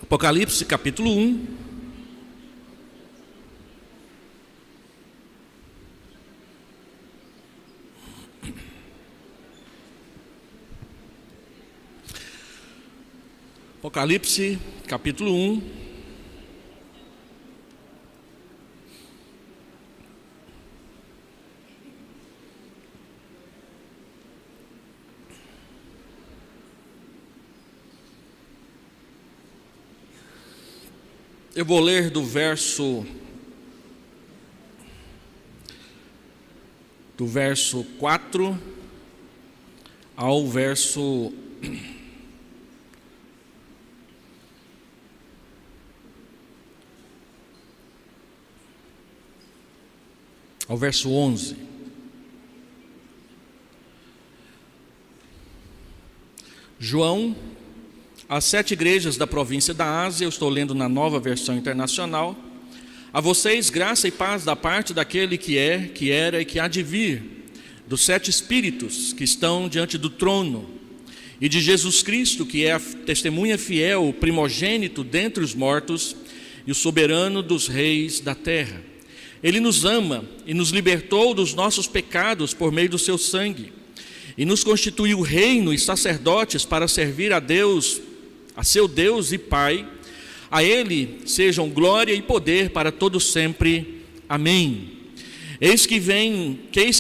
Apocalipse capítulo 1. Apocalipse capítulo 1. Eu vou ler do verso 4 ao verso 11. João, às 7 igrejas da província da Ásia, eu estou lendo na Nova Versão Internacional. A vocês graça e paz da parte daquele que é, que era e que há de vir, dos 7 espíritos que estão diante do trono, e de Jesus Cristo, que é a testemunha fiel, o primogênito dentre os mortos e o soberano dos reis da terra. Ele nos ama e nos libertou dos nossos pecados por meio do seu sangue, e nos constituiu reino e sacerdotes para servir a Deus, a seu Deus e Pai. A Ele sejam glória e poder para todos sempre. Amém. Eis que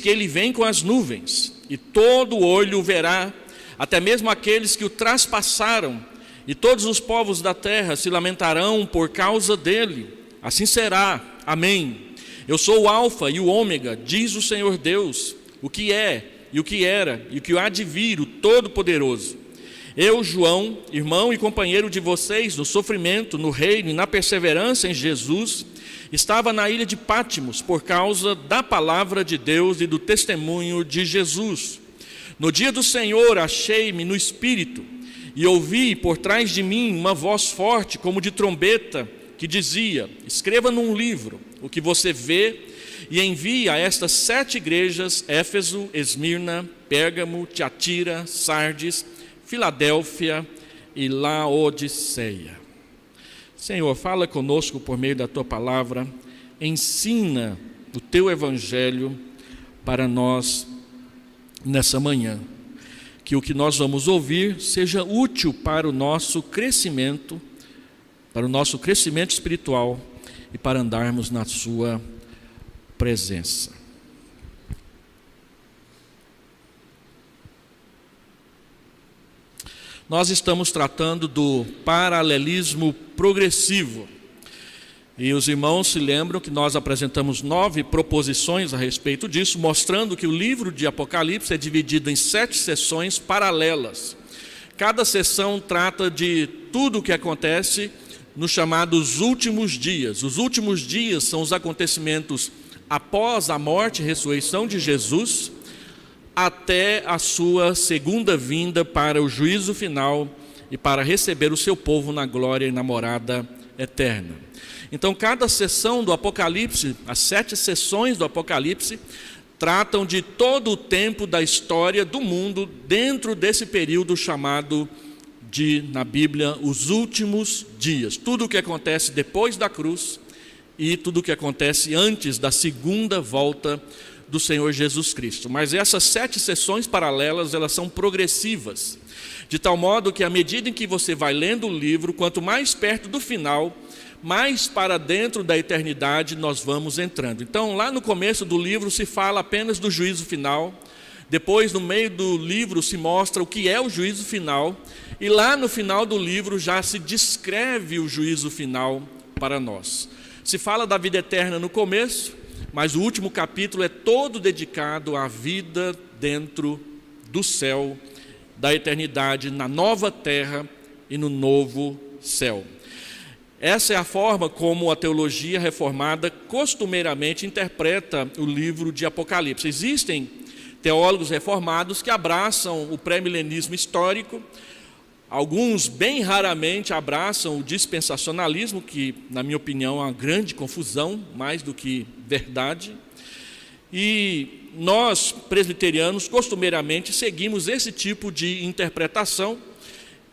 Ele vem com as nuvens, e todo olho o verá, até mesmo aqueles que o traspassaram, e todos os povos da terra se lamentarão por causa dele. Assim será. Amém. Eu sou o Alfa e o Ômega, diz o Senhor Deus, o que é, e o que era, e o que há de vir, o Todo-Poderoso. Eu, João, irmão e companheiro de vocês no sofrimento, no reino e na perseverança em Jesus, estava na ilha de Pátimos por causa da palavra de Deus e do testemunho de Jesus. No dia do Senhor achei-me no Espírito e ouvi por trás de mim uma voz forte como de trombeta que dizia: escreva num livro o que você vê e envie a estas 7 igrejas: Éfeso, Esmirna, Pérgamo, Tiatira, Sardes, Filadélfia e Laodiceia. Senhor, fala conosco por meio da Tua palavra, ensina o Teu Evangelho para nós nessa manhã. Que o que nós vamos ouvir seja útil para o nosso crescimento espiritual e para andarmos na Sua presença. Nós estamos tratando do paralelismo progressivo. E os irmãos se lembram que nós apresentamos 9 proposições a respeito disso, mostrando que o livro de Apocalipse é dividido em 7 sessões paralelas. Cada sessão trata de tudo o que acontece nos chamados últimos dias. Os últimos dias são os acontecimentos após a morte e ressurreição de Jesus, até a sua segunda vinda para o juízo final e para receber o seu povo na glória e na morada eterna. Então, cada sessão do Apocalipse, as 7 sessões do Apocalipse, tratam de todo o tempo da história do mundo dentro desse período chamado na Bíblia, os últimos dias. Tudo o que acontece depois da cruz e tudo o que acontece antes da segunda volta do Senhor Jesus Cristo. Mas essas 7 sessões paralelas, elas são progressivas, de tal modo que à medida em que você vai lendo o livro, quanto mais perto do final, mais para dentro da eternidade nós vamos entrando. Então, lá no começo do livro se fala apenas do juízo final, depois no meio do livro se mostra o que é o juízo final, e lá no final do livro já se descreve o juízo final para nós. Se fala da vida eterna no começo, mas o último capítulo é todo dedicado à vida dentro do céu, da eternidade, na nova terra e no novo céu. Essa é a forma como a teologia reformada costumeiramente interpreta o livro de Apocalipse. Existem teólogos reformados que abraçam o pré-milenismo histórico, alguns bem raramente abraçam o dispensacionalismo, que na minha opinião é uma grande confusão, mais do que verdade. E nós, presbiterianos, costumeiramente seguimos esse tipo de interpretação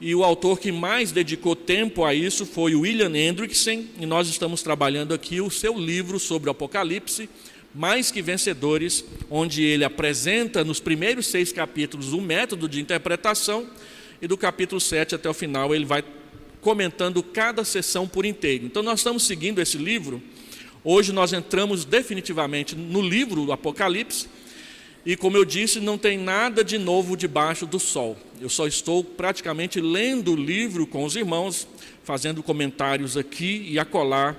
e o autor que mais dedicou tempo a isso foi o William Hendrickson, e nós estamos trabalhando aqui o seu livro sobre o Apocalipse, Mais que Vencedores, onde ele apresenta nos primeiros 6 capítulos o método de interpretação, e do capítulo 7 até o final ele vai comentando cada sessão por inteiro. Então nós estamos seguindo esse livro. Hoje nós entramos definitivamente no livro do Apocalipse, e como eu disse, não tem nada de novo debaixo do sol. Eu só estou praticamente lendo o livro com os irmãos, fazendo comentários aqui e acolá,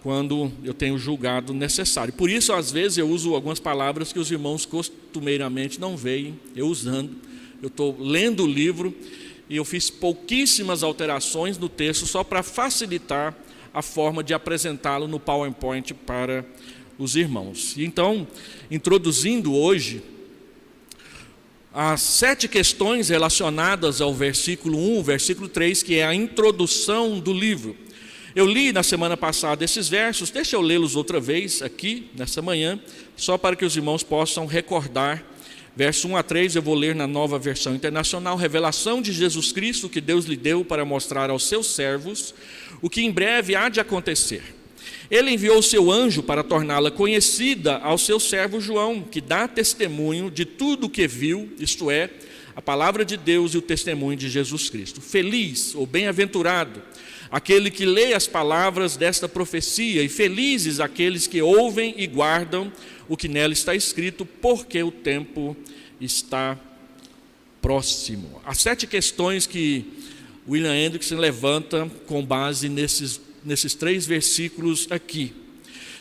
quando eu tenho julgado necessário. Por isso, às vezes, eu uso algumas palavras que os irmãos costumeiramente não veem eu usando. Eu estou lendo o livro e eu fiz pouquíssimas alterações no texto só para facilitar a forma de apresentá-lo no PowerPoint para os irmãos. Então, introduzindo hoje as 7 questões relacionadas ao versículo 1, versículo 3, que é a introdução do livro. Eu li na semana passada esses versos, deixa eu lê-los outra vez aqui, nessa manhã, só para que os irmãos possam recordar. Verso 1 a 3 eu vou ler na Nova Versão Internacional. Revelação de Jesus Cristo que Deus lhe deu para mostrar aos seus servos o que em breve há de acontecer. Ele enviou o seu anjo para torná-la conhecida ao seu servo João, que dá testemunho de tudo o que viu, isto é, a palavra de Deus e o testemunho de Jesus Cristo. Feliz ou bem-aventurado aquele que lê as palavras desta profecia, e felizes aqueles que ouvem e guardam o que nela está escrito, porque o tempo está próximo. As 7 questões que William Hendrickson levanta com base nesses 3 versículos aqui.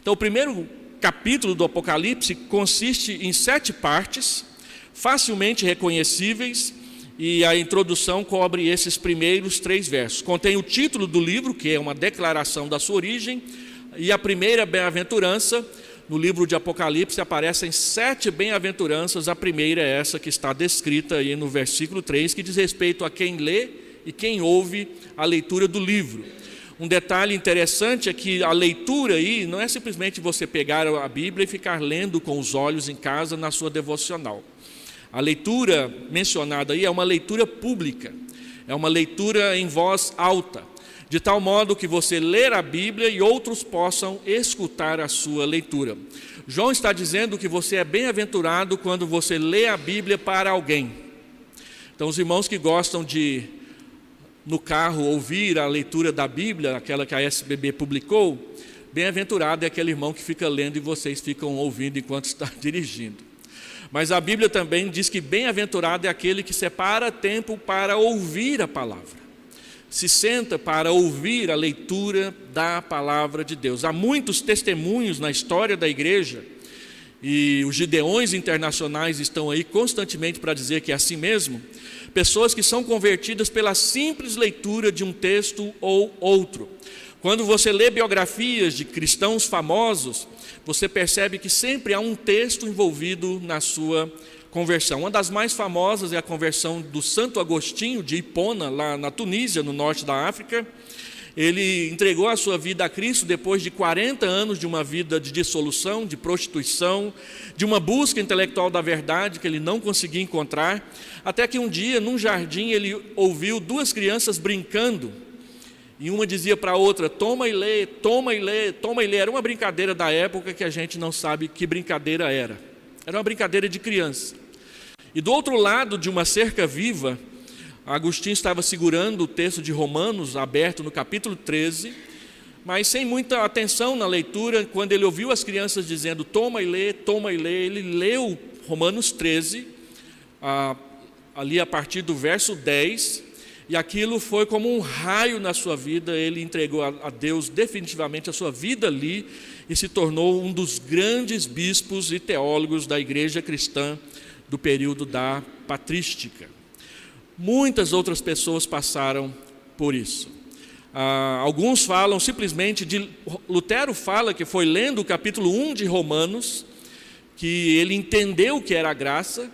Então, o primeiro capítulo do Apocalipse consiste em 7 partes, facilmente reconhecíveis, e a introdução cobre esses primeiros 3 versos. Contém o título do livro, que é uma declaração da sua origem, e a primeira bem-aventurança. No livro de Apocalipse aparecem 7 bem-aventuranças, a primeira é essa que está descrita aí no versículo 3, que diz respeito a quem lê e quem ouve a leitura do livro. Um detalhe interessante é que a leitura aí não é simplesmente você pegar a Bíblia e ficar lendo com os olhos em casa na sua devocional. A leitura mencionada aí é uma leitura pública, é uma leitura em voz alta, de tal modo que você lê a Bíblia e outros possam escutar a sua leitura. João está dizendo que você é bem-aventurado quando você lê a Bíblia para alguém. Então, os irmãos que gostam de, no carro, ouvir a leitura da Bíblia, aquela que a SBB publicou, bem-aventurado é aquele irmão que fica lendo e vocês ficam ouvindo enquanto está dirigindo. Mas a Bíblia também diz que bem-aventurado é aquele que separa tempo para ouvir a palavra. Se senta para ouvir a leitura da palavra de Deus. Há muitos testemunhos na história da igreja, e os gideões internacionais estão aí constantemente para dizer que é assim mesmo. Pessoas que são convertidas pela simples leitura de um texto ou outro. Quando você lê biografias de cristãos famosos, você percebe que sempre há um texto envolvido na sua conversão. Uma das mais famosas é a conversão do Santo Agostinho de Hipona, lá na Tunísia, no norte da África. Ele entregou a sua vida a Cristo depois de 40 anos de uma vida de dissolução, de prostituição, de uma busca intelectual da verdade que ele não conseguia encontrar, até que um dia, num jardim, ele ouviu 2 crianças brincando, e uma dizia para a outra: toma e lê, toma e lê, toma e lê. Era uma brincadeira da época que a gente não sabe que brincadeira era. Era uma brincadeira de criança. E do outro lado de uma cerca viva, Agostinho estava segurando o texto de Romanos, aberto no capítulo 13, mas sem muita atenção na leitura. Quando ele ouviu as crianças dizendo toma e lê, ele leu Romanos 13, ali a partir do verso 10, e aquilo foi como um raio na sua vida. Ele entregou a Deus definitivamente a sua vida ali e se tornou um dos grandes bispos e teólogos da igreja cristã do período da patrística. Muitas outras pessoas passaram por isso. Alguns falam simplesmente de... Lutero fala que foi lendo o capítulo 1 de Romanos que ele entendeu o que era a graça,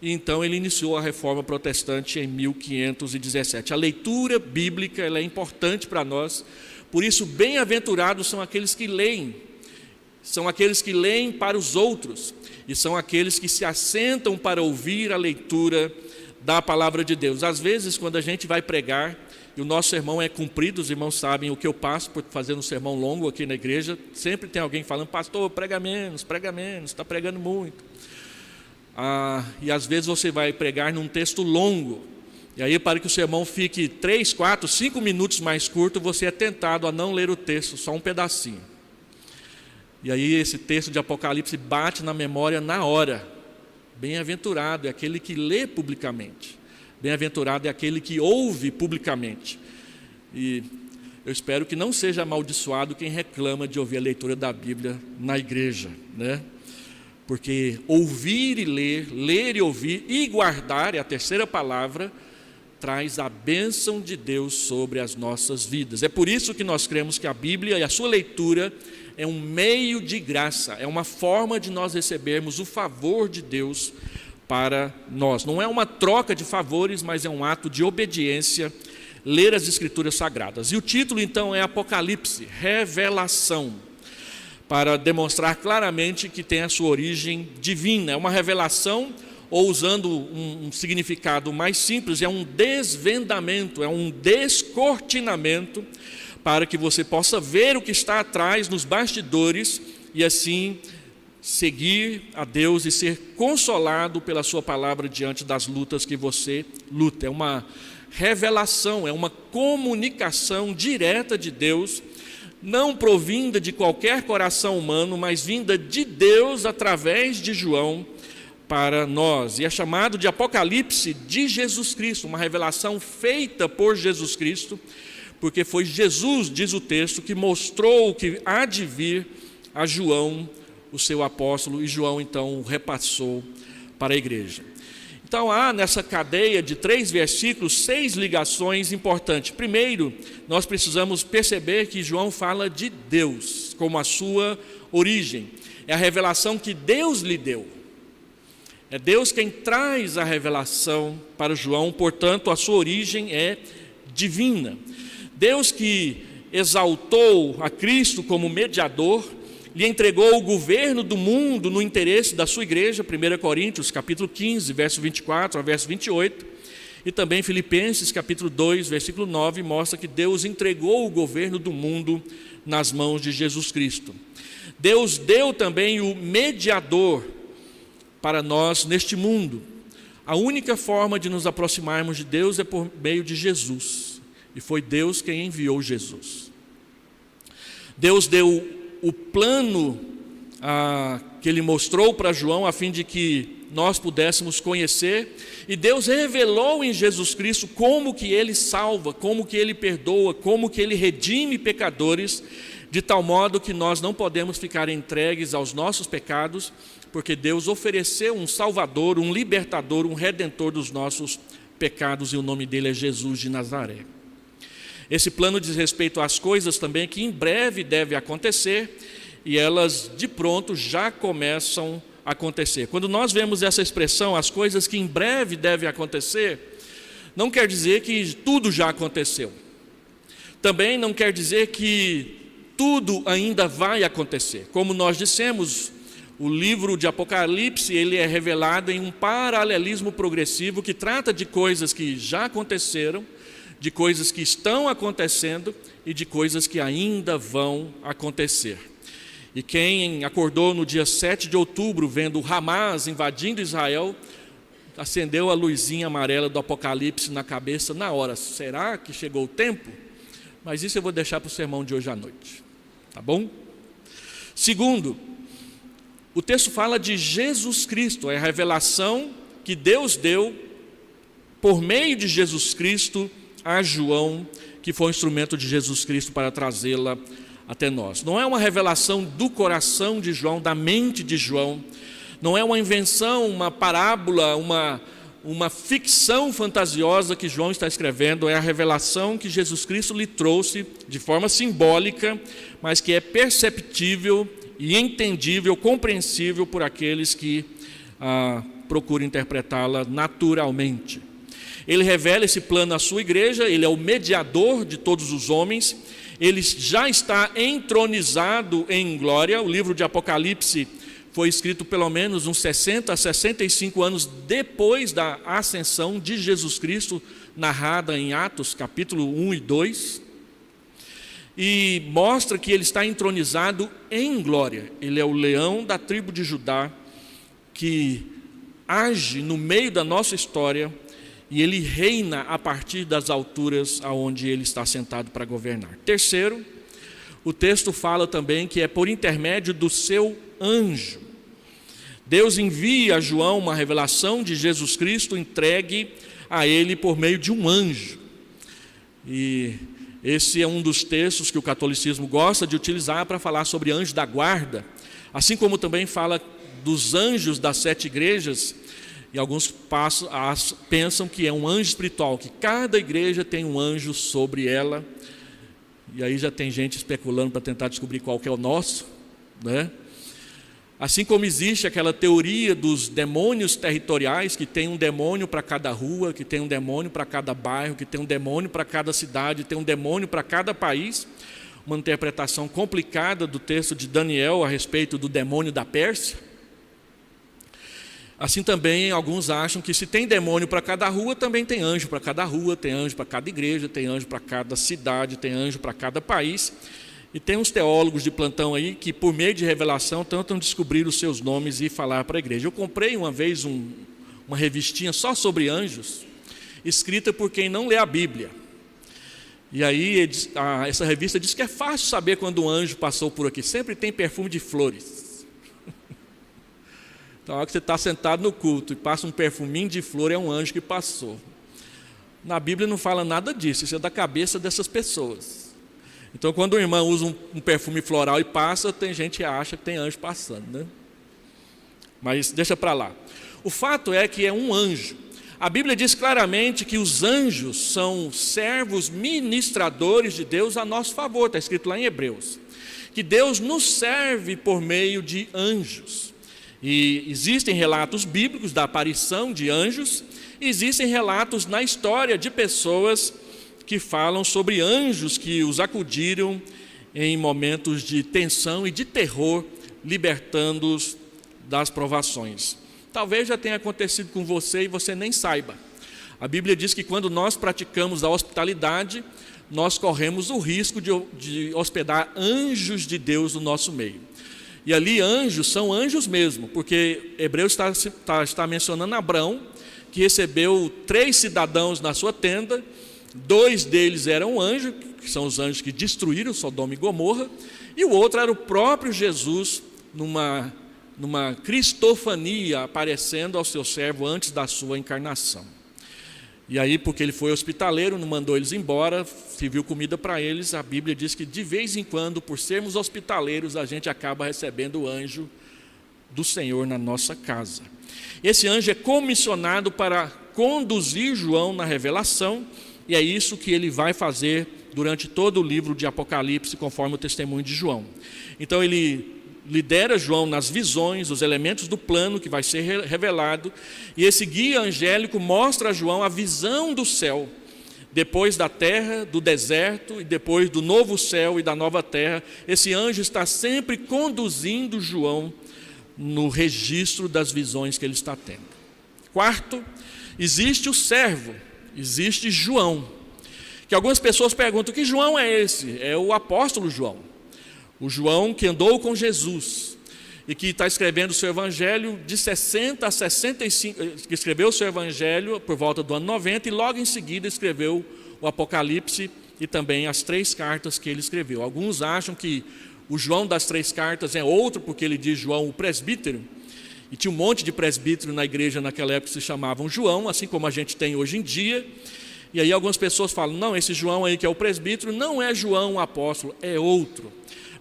e então ele iniciou a reforma protestante em 1517. A leitura bíblica ela é importante para nós, por isso bem-aventurados são aqueles que leem. São aqueles que leem para os outros, e são aqueles que se assentam para ouvir a leitura da palavra de Deus. Às vezes, quando a gente vai pregar, e o nosso sermão é cumprido, os irmãos sabem o que eu passo por fazer um sermão longo aqui na igreja, sempre tem alguém falando, pastor, prega menos, está pregando muito. E às vezes você vai pregar num texto longo, e aí para que o sermão fique 3, 4, 5 minutos mais curto, você é tentado a não ler o texto, só um pedacinho. E aí esse texto de Apocalipse bate na memória na hora. Bem-aventurado é aquele que lê publicamente. Bem-aventurado é aquele que ouve publicamente. E eu espero que não seja amaldiçoado quem reclama de ouvir a leitura da Bíblia na igreja, né? Porque ouvir e ler e ouvir e guardar, é a terceira palavra, traz a bênção de Deus sobre as nossas vidas. É por isso que nós cremos que a Bíblia e a sua leitura é um meio de graça, é uma forma de nós recebermos o favor de Deus para nós. Não é uma troca de favores, mas é um ato de obediência, ler as Escrituras Sagradas. E o título então é Apocalipse, Revelação, para demonstrar claramente que tem a sua origem divina. É uma revelação, ou usando um significado mais simples, é um desvendamento, é um descortinamento, para que você possa ver o que está atrás nos bastidores e assim seguir a Deus e ser consolado pela sua palavra diante das lutas que você luta. É uma revelação, é uma comunicação direta de Deus, não provinda de qualquer coração humano, mas vinda de Deus através de João para nós. E é chamado de Apocalipse de Jesus Cristo, uma revelação feita por Jesus Cristo, porque foi Jesus, diz o texto, que mostrou o que há de vir a João, o seu apóstolo, e João então o repassou para a igreja. Então há nessa cadeia de 3 versículos 6 ligações importantes. Primeiro, nós precisamos perceber que João fala de Deus como a sua origem. É a revelação que Deus lhe deu. É Deus quem traz a revelação para João, portanto a sua origem é divina. Deus que exaltou a Cristo como mediador, lhe entregou o governo do mundo no interesse da sua igreja, 1 Coríntios capítulo 15, verso 24 a verso 28, e também Filipenses capítulo 2, versículo 9, mostra que Deus entregou o governo do mundo nas mãos de Jesus Cristo. Deus deu também o mediador para nós neste mundo. A única forma de nos aproximarmos de Deus é por meio de Jesus, e foi Deus quem enviou Jesus. Deus deu o plano que ele mostrou para João, a fim de que nós pudéssemos conhecer, e Deus revelou em Jesus Cristo como que ele salva, como que ele perdoa, como que ele redime pecadores, de tal modo que nós não podemos ficar entregues aos nossos pecados, porque Deus ofereceu um Salvador, um libertador, um redentor dos nossos pecados, e o nome dele é Jesus de Nazaré. Esse plano diz respeito às coisas também que em breve devem acontecer, e elas de pronto já começam a acontecer. Quando nós vemos essa expressão, as coisas que em breve devem acontecer, não quer dizer que tudo já aconteceu. Também não quer dizer que tudo ainda vai acontecer. Como nós dissemos, o livro de Apocalipse, ele é revelado em um paralelismo progressivo que trata de coisas que já aconteceram, de coisas que estão acontecendo e de coisas que ainda vão acontecer. E quem acordou no dia 7 de outubro, vendo o Hamas invadindo Israel, acendeu a luzinha amarela do Apocalipse na cabeça na hora. Será que chegou o tempo? Mas isso eu vou deixar para o sermão de hoje à noite, tá bom? Segundo, o texto fala de Jesus Cristo, é a revelação que Deus deu por meio de Jesus Cristo a João, que foi um instrumento de Jesus Cristo para trazê-la até nós. Não é uma revelação do coração de João, da mente de João, não é uma invenção, uma parábola, uma ficção fantasiosa que João está escrevendo, é a revelação que Jesus Cristo lhe trouxe de forma simbólica, mas que é perceptível e entendível, compreensível por aqueles que procuram interpretá-la naturalmente. Ele revela esse plano à sua igreja, ele é o mediador de todos os homens, ele já está entronizado em glória. O livro de Apocalipse foi escrito pelo menos uns 60 a 65 anos depois da ascensão de Jesus Cristo, narrada em Atos, capítulo 1 e 2. E mostra que ele está entronizado em glória. Ele é o leão da tribo de Judá, que age no meio da nossa história, e ele reina a partir das alturas aonde ele está sentado para governar. Terceiro, o texto fala também que é por intermédio do seu anjo. Deus envia a João uma revelação de Jesus Cristo entregue a ele por meio de um anjo. E esse é um dos textos que o catolicismo gosta de utilizar para falar sobre anjo da guarda, assim como também fala dos anjos das 7 igrejas, e alguns pensam que é um anjo espiritual, que cada igreja tem um anjo sobre ela, e aí já tem gente especulando para tentar descobrir qual que é o nosso, né? Assim como existe aquela teoria dos demônios territoriais, que tem um demônio para cada rua, que tem um demônio para cada bairro, que tem um demônio para cada cidade, tem um demônio para cada país, uma interpretação complicada do texto de Daniel a respeito do demônio da Pérsia. Assim também alguns acham que se tem demônio para cada rua, também tem anjo para cada rua, tem anjo para cada igreja, tem anjo para cada cidade, tem anjo para cada país. E tem uns teólogos de plantão aí que, por meio de revelação, tentam descobrir os seus nomes e falar para a igreja. Eu comprei uma vez uma revistinha só sobre anjos, escrita por quem não lê a Bíblia. E aí essa revista diz que é fácil saber quando um anjo passou por aqui. Sempre tem perfume de flores. Então, a hora que você está sentado no culto e passa um perfuminho de flor, é um anjo que passou. Na Bíblia não fala nada disso, isso é da cabeça dessas pessoas. Então, quando o irmão usa um perfume floral e passa, tem gente que acha que tem anjo passando, né? Mas deixa para lá. O fato é que é um anjo. A Bíblia diz claramente que os anjos são servos ministradores de Deus a nosso favor, está escrito lá em Hebreus. Que Deus nos serve por meio de anjos. E existem relatos bíblicos da aparição de anjos, e existem relatos na história de pessoas que falam sobre anjos que os acudiram em momentos de tensão e de terror, libertando-os das provações. Talvez já tenha acontecido com você e você nem saiba. A Bíblia diz que quando nós praticamos a hospitalidade, nós corremos o risco de hospedar anjos de Deus no nosso meio. E ali anjos são anjos mesmo, porque Hebreus está mencionando Abraão, que recebeu 3 cidadãos na sua tenda. 2 deles eram anjos, que são os anjos que destruíram Sodoma e Gomorra, e o outro era o próprio Jesus, numa cristofania, aparecendo ao seu servo antes da sua encarnação. E aí, porque ele foi hospitaleiro, não mandou eles embora, serviu comida para eles. A Bíblia diz que de vez em quando, por sermos hospitaleiros, a gente acaba recebendo o anjo do Senhor na nossa casa. Esse anjo é comissionado para conduzir João na revelação, e é isso que ele vai fazer durante todo o livro de Apocalipse, conforme o testemunho de João. Então ele lidera João nas visões, os elementos do plano que vai ser revelado, e esse guia angélico mostra a João a visão do céu, depois da terra, do deserto, e depois do novo céu e da nova terra. Esse anjo está sempre conduzindo João no registro das visões que ele está tendo. Quarto, existe o servo, existe João, que algumas pessoas perguntam: que João é esse? É o apóstolo João, o João que andou com Jesus e que está escrevendo o seu evangelho de 60 a 65, que escreveu o seu evangelho por volta do ano 90 e logo em seguida escreveu o Apocalipse e também as 3 cartas que ele escreveu. Alguns acham que o João das 3 cartas é outro, porque ele diz João o presbítero, e tinha um monte de presbítero na igreja naquela época que se chamavam João, assim como a gente tem hoje em dia. E aí algumas pessoas falam: não, esse João aí que é o presbítero não é João o apóstolo, é outro.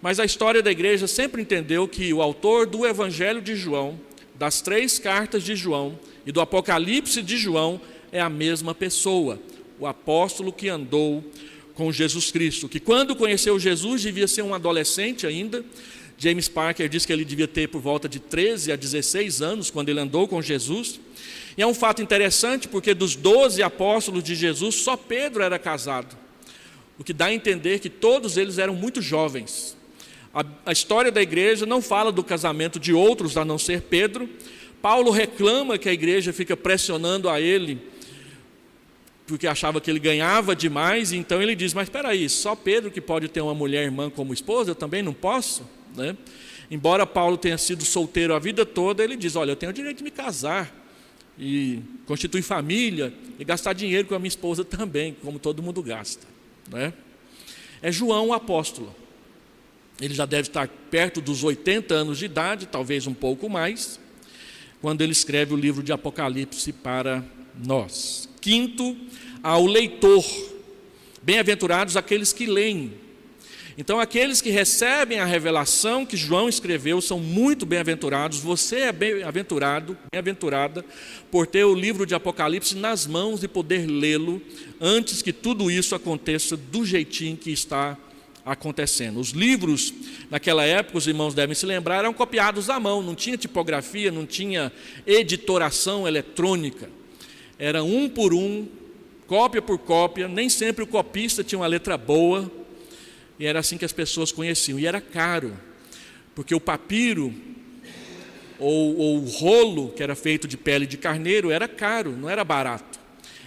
Mas a história da igreja sempre entendeu que o autor do evangelho de João, das 3 cartas de João e do Apocalipse de João é a mesma pessoa, o apóstolo que andou com Jesus Cristo, que quando conheceu Jesus devia ser um adolescente ainda. James Parker diz que ele devia ter por volta de 13 a 16 anos quando ele andou com Jesus. E é um fato interessante, porque dos 12 apóstolos de Jesus, só Pedro era casado, o que dá a entender que todos eles eram muito jovens. A história da igreja não fala do casamento de outros a não ser Pedro. Paulo reclama que a igreja fica pressionando a ele, porque achava que ele ganhava demais, então ele diz, mas espera aí, só Pedro que pode ter uma mulher irmã como esposa, eu também não posso? Né? Embora Paulo tenha sido solteiro a vida toda, ele diz, olha, eu tenho o direito de me casar, e constituir família, e gastar dinheiro com a minha esposa também, como todo mundo gasta. Né? É João o apóstolo. Ele já deve estar perto dos 80 anos de idade, talvez um pouco mais, quando ele escreve o livro de Apocalipse para nós. Quinto, ao leitor. Bem-aventurados aqueles que leem. Então, aqueles que recebem a revelação que João escreveu são muito bem-aventurados. Você é bem-aventurado, bem-aventurada, por ter o livro de Apocalipse nas mãos e poder lê-lo antes que tudo isso aconteça do jeitinho que está acontecendo. Os livros, naquela época, os irmãos devem se lembrar, eram copiados à mão, não tinha tipografia, não tinha editoração eletrônica. Era um por um, cópia por cópia, nem sempre o copista tinha uma letra boa, e era assim que as pessoas conheciam. E era caro, porque o papiro, ou o rolo, que era feito de pele de carneiro, era caro, não era barato.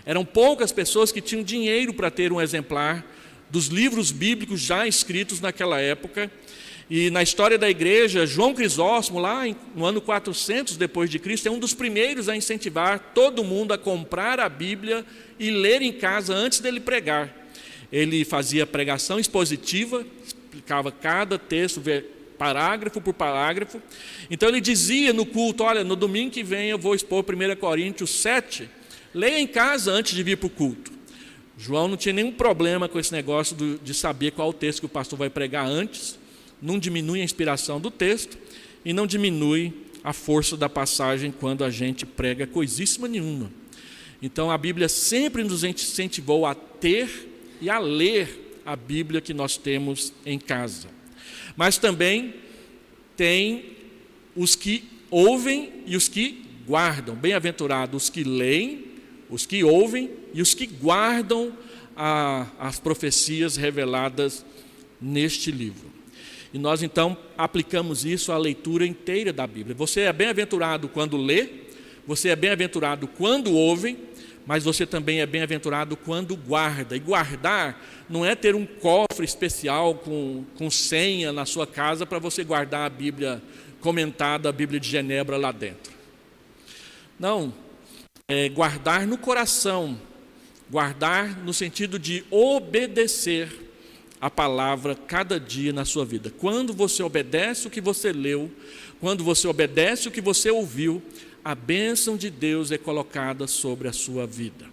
Eram poucas pessoas que tinham dinheiro para ter um exemplar dos livros bíblicos já escritos naquela época. E na história da igreja, João Crisóstomo, lá no ano 400 depois de Cristo, é um dos primeiros a incentivar todo mundo a comprar a Bíblia e ler em casa antes dele pregar. Ele fazia pregação expositiva, explicava cada texto, parágrafo por parágrafo. Então ele dizia no culto, olha, no domingo que vem eu vou expor 1 Coríntios 7, leia em casa antes de vir para o culto. João não tinha nenhum problema com esse negócio de saber qual o texto que o pastor vai pregar antes. Não diminui a inspiração do texto e não diminui a força da passagem quando a gente prega coisíssima nenhuma. Então a Bíblia sempre nos incentivou a ter e a ler a Bíblia que nós temos em casa. Mas também tem os que ouvem e os que guardam. Bem-aventurados os que leem, os que ouvem e os que guardam as profecias reveladas neste livro. E nós então aplicamos isso à leitura inteira da Bíblia. Você é bem-aventurado quando lê, você é bem-aventurado quando ouve, mas você também é bem-aventurado quando guarda. E guardar não é ter um cofre especial com senha na sua casa para você guardar a Bíblia comentada, a Bíblia de Genebra lá dentro. Não, é guardar no coração, guardar no sentido de obedecer a palavra cada dia na sua vida. Quando você obedece o que você leu, quando você obedece o que você ouviu, a bênção de Deus é colocada sobre a sua vida.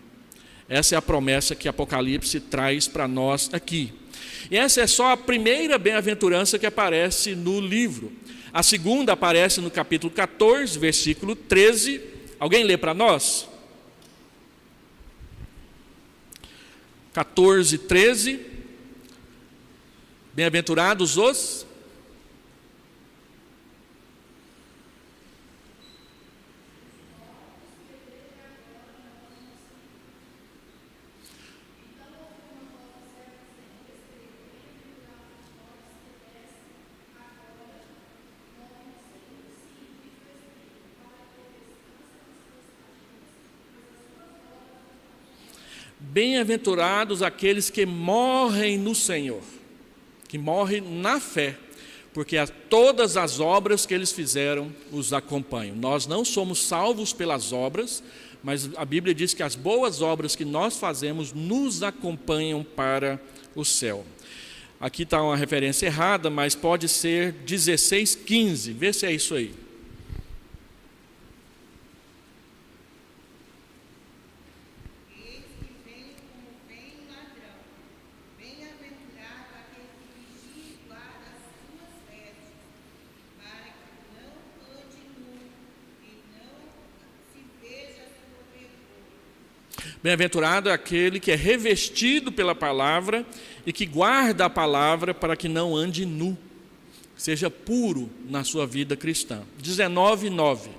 Essa é a promessa que Apocalipse traz para nós aqui. E essa é só a primeira bem-aventurança que aparece no livro. A segunda aparece no capítulo 14, versículo 13. Alguém lê para nós? 14, 13. Bem-aventurados os... Bem-aventurados aqueles que morrem no Senhor, que morrem na fé, porque todas as obras que eles fizeram os acompanham. Nós não somos salvos pelas obras, mas a Bíblia diz que as boas obras que nós fazemos nos acompanham para o céu. Aqui está uma referência errada, mas pode ser 16:15, vê se é isso aí. Bem-aventurado é aquele que é revestido pela palavra e que guarda a palavra para que não ande nu, seja puro na sua vida cristã. 19:9.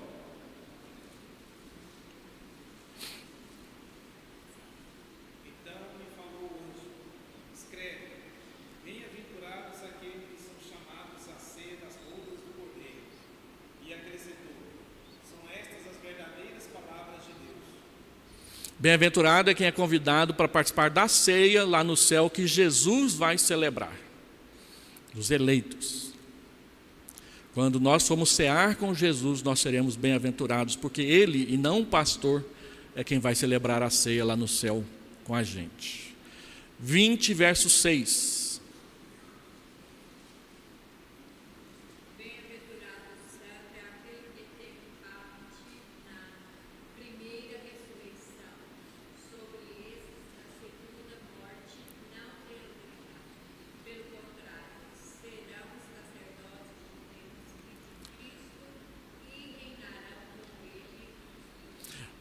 Então me falou o anjo, escreve, bem-aventurados aqueles que são chamados Bem-aventurado é quem é convidado para participar da ceia lá no céu que Jesus vai celebrar. Os eleitos. Quando nós formos cear com Jesus, nós seremos bem-aventurados, porque Ele, e não o pastor, é quem vai celebrar a ceia lá no céu com a gente. 20, verso 6.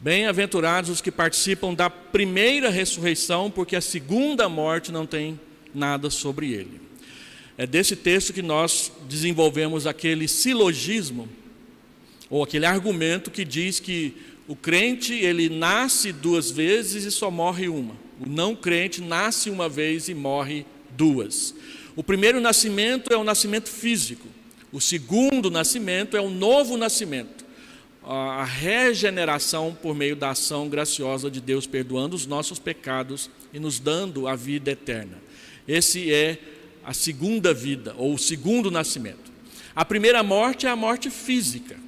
Bem-aventurados os que participam da primeira ressurreição, porque a segunda morte não tem nada sobre ele. É desse texto que nós desenvolvemos aquele silogismo, ou aquele argumento que diz que o crente, ele nasce 2 vezes e só morre uma. O não crente nasce uma vez e morre 2. O primeiro nascimento é o nascimento físico. O segundo nascimento é o novo nascimento. A regeneração por meio da ação graciosa de Deus, perdoando os nossos pecados e nos dando a vida eterna. Esse é a segunda vida, ou o segundo nascimento. A primeira morte é a morte física,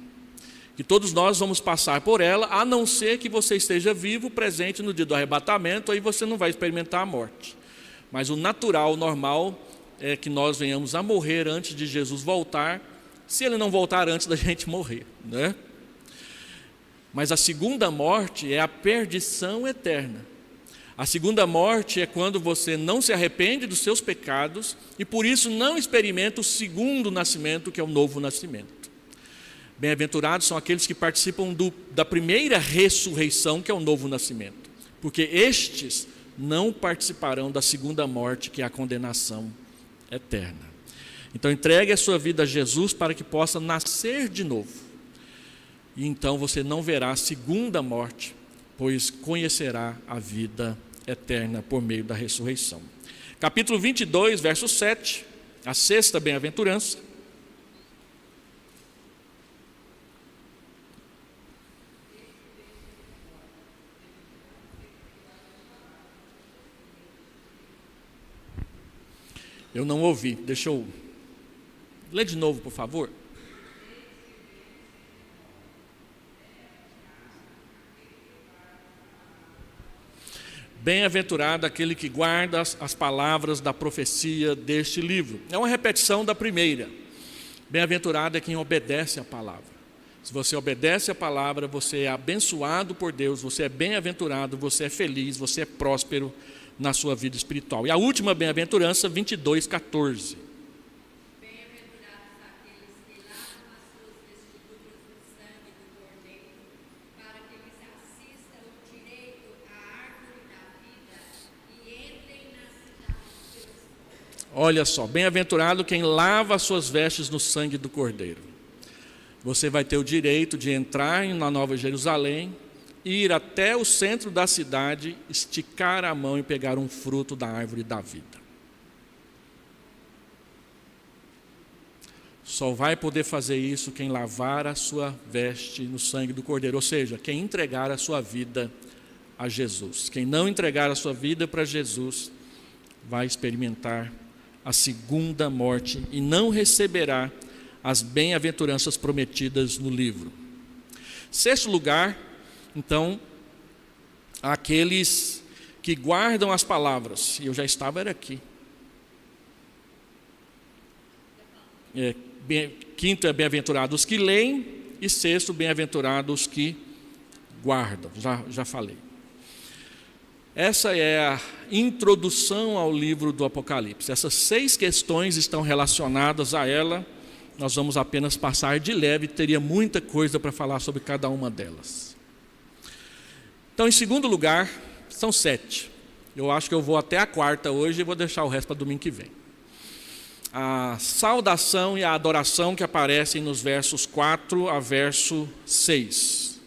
que todos nós vamos passar por ela, a não ser que você esteja vivo, presente no dia do arrebatamento, aí você não vai experimentar a morte. Mas o natural, o normal, é que nós venhamos a morrer antes de Jesus voltar, se ele não voltar antes da gente morrer, né? Mas a segunda morte é a perdição eterna. A segunda morte é quando você não se arrepende dos seus pecados e por isso não experimenta o segundo nascimento, que é o novo nascimento. Bem-aventurados são aqueles que participam da primeira ressurreição, que é o novo nascimento, porque estes não participarão da segunda morte, que é a condenação eterna. Então entregue a sua vida a Jesus para que possa nascer de novo. E então você não verá a segunda morte, pois conhecerá a vida eterna por meio da ressurreição. Capítulo 22, verso 7, a sexta bem-aventurança. Eu não ouvi, deixa eu ler de novo, por favor. Bem-aventurado aquele que guarda as palavras da profecia deste livro. É uma repetição da primeira. Bem-aventurado é quem obedece a palavra. Se você obedece a palavra, você é abençoado por Deus, você é bem-aventurado, você é feliz, você é próspero na sua vida espiritual. E a última bem-aventurança, 22, 14. Olha só, bem-aventurado quem lava as suas vestes no sangue do Cordeiro. Você vai ter o direito de entrar na Nova Jerusalém, ir até o centro da cidade, esticar a mão e pegar um fruto da árvore da vida. Só vai poder fazer isso quem lavar a sua veste no sangue do Cordeiro, ou seja, quem entregar a sua vida a Jesus. Quem não entregar a sua vida para Jesus vai experimentar a segunda morte e não receberá as bem-aventuranças prometidas no livro. Sexto lugar, então, aqueles que guardam as palavras. E eu já estava aqui. Quinto é bem-aventurados os que leem e sexto, bem-aventurados os que guardam. Já falei. Essa é a introdução ao livro do Apocalipse. Essas 6 questões estão relacionadas a ela. Nós vamos apenas passar de leve, teria muita coisa para falar sobre cada uma delas. Então, em segundo lugar, são 7. Eu acho que eu vou até a quarta hoje e vou deixar o resto para domingo que vem. A saudação e a adoração que aparecem nos versos 4 a verso 6.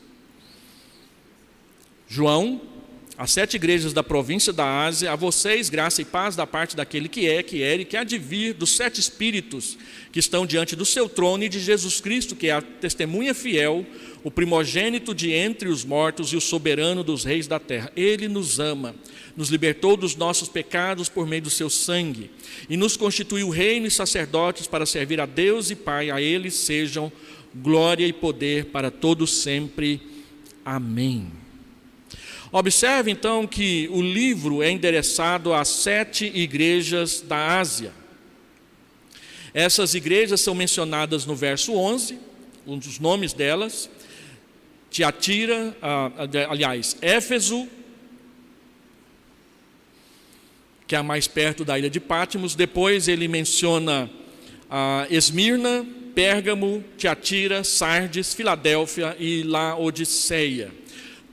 João às 7 igrejas da província da Ásia, a vocês graça e paz da parte daquele que é, que era e que há de vir, dos 7 espíritos que estão diante do seu trono e de Jesus Cristo, que é a testemunha fiel, o primogênito de entre os mortos e o soberano dos reis da terra. Ele nos ama, nos libertou dos nossos pecados por meio do seu sangue e nos constituiu reino e sacerdotes para servir a Deus e Pai. A ele sejam glória e poder para todos sempre. Amém. Observe então que o livro é endereçado às 7 igrejas da Ásia. Essas igrejas são mencionadas no verso 11, um dos nomes delas, Tiatira, Éfeso, que é a mais perto da ilha de Patmos. Depois ele menciona Esmirna, Pérgamo, Tiatira, Sardes, Filadélfia e Laodiceia.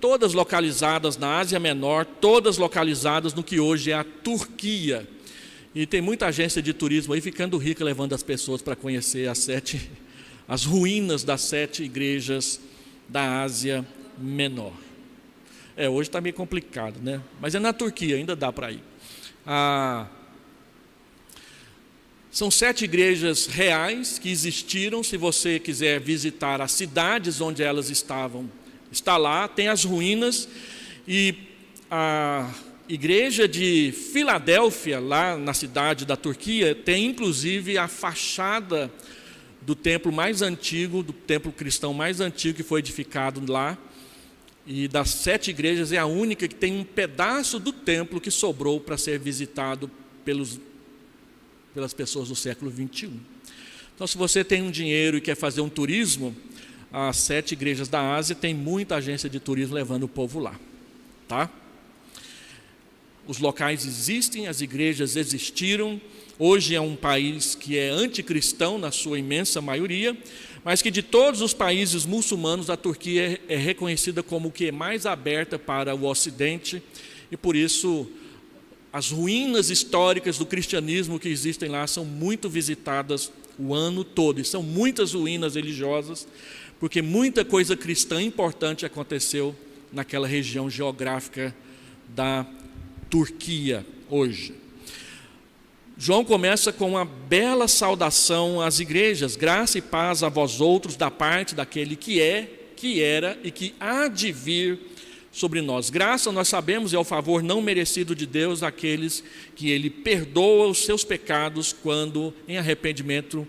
Todas localizadas na Ásia Menor, todas localizadas no que hoje é a Turquia. E tem muita agência de turismo aí ficando rica, levando as pessoas para conhecer as ruínas das 7 igrejas da Ásia Menor. Hoje está meio complicado, né? Mas é na Turquia, ainda dá para ir. São 7 igrejas reais que existiram. Se você quiser visitar as cidades onde elas estavam, está lá, tem as ruínas. E a igreja de Filadélfia, lá na cidade da Turquia, tem inclusive a fachada do templo mais antigo, do templo cristão mais antigo que foi edificado lá. E das 7 igrejas é a única que tem um pedaço do templo que sobrou para ser visitado pelas pessoas do século 21. Então, se você tem um dinheiro e quer fazer um turismo, as 7 igrejas da Ásia tem muita agência de turismo levando o povo lá, tá? Os locais existem, as igrejas existiram. Hoje é um país que é anticristão na sua imensa maioria, mas que de todos os países muçulmanos, a Turquia é reconhecida como o que é mais aberta para o Ocidente, e por isso as ruínas históricas do cristianismo que existem lá são muito visitadas o ano todo, e são muitas ruínas religiosas, porque muita coisa cristã importante aconteceu naquela região geográfica da Turquia hoje. João começa com uma bela saudação às igrejas: graça e paz a vós outros da parte daquele que é, que era e que há de vir sobre nós. Graça, nós sabemos, é o favor não merecido de Deus àqueles que Ele perdoa os seus pecados quando, em arrependimento,